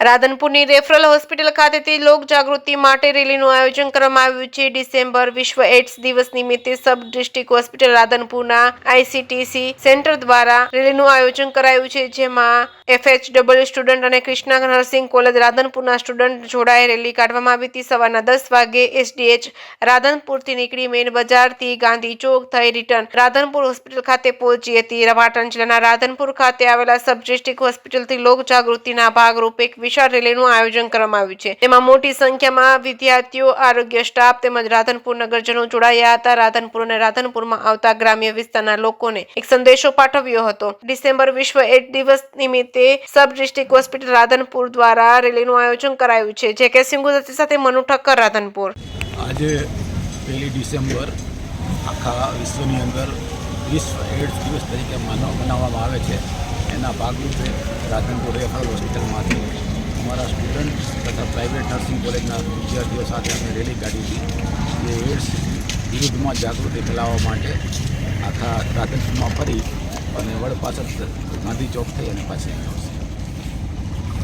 રાધનપુરની referral hospital ખાતેથી લોક જાગૃતિ માટે રેલીનું આયોજન કરવામાં આવ્યું છે। ડિસેમ્બર વિશ્વ એડ્સ દિવસ નિમિત્તે સબ ડિસ્ટ્રિક્ટ હોસ્પિટલ રાધનપુરના આઈસીટીસી સેન્ટર દ્વારા રેલીનું આયોજન કરાયું છે, જેમાં FHW સ્ટુડન્ટ અને કૃષ્ણા નર્સિંગ કોલેજ રાધનપુરના સ્ટુડન્ટ જોડાઈ રેલી કાઢવામાં આવી હતી। સવારના 10 વાગે SDH રાધનપુરથી નીકળી મેન બજારથી ગાંધી ચોક થઈ રિટર્ન રાધનપુર હોસ્પિટલ ખાતે પહોંચી હતી। પાટણ જિલ્લાના રાધનપુર ખાતે આવેલા સબ ડિસ્ટ્રિક્ટ હોસ્પિટલથી લોક જાગૃતિના ભાગરૂપે વિશાળ રેલીનું આયોજન કરવામાં આવ્યું છે। તેમાં મોટી સંખ્યામાં વિદ્યાર્થીઓ, આરોગ્ય સ્ટાફ તેમજ રાધનપુર નગરજનો જોડાયા હતા। રાધનપુર અને રાધનપુરમાં આવતા ગ્રામ્ય વિસ્તારના લોકોને એક સંદેશો પાઠવ્યો હતો। ડિસેમ્બર વિશ્વ એડ્સ દિવસ નિમિત્તે સબ ડિસ્ટ્રિક્ટ હોસ્પિટલ રાધનપુર દ્વારા રેલીનું આયોજન કરાયું છે। જે કે સિંગુદત્તી સાથે મનુ ઠક્કર, રાધનપુર। આજે 1 ડિસેમ્બર આખા વિશ્વની અંદર વિશ્વ એડ્સ દિવસ તરીકે મનાવવામાં આવે છે। એના ભાગરૂપે રાધનપુર રેફરલ હોસ્પિટલમાંથી અમારા સ્ટુડન્ટ તથા પ્રાઇવેટ નર્સિંગ કોલેજના વિદ્યાર્થીઓ સાથે અમે રેલી કાઢી હતી। જે એડ્સ વિરુદ્ધમાં જાગૃતિ ફેલાવવા માટે આખા રાધનપુરમાં ફરી અને વડ પાછળ ગાંધી ચોક થઈ અને પાછી આવશે।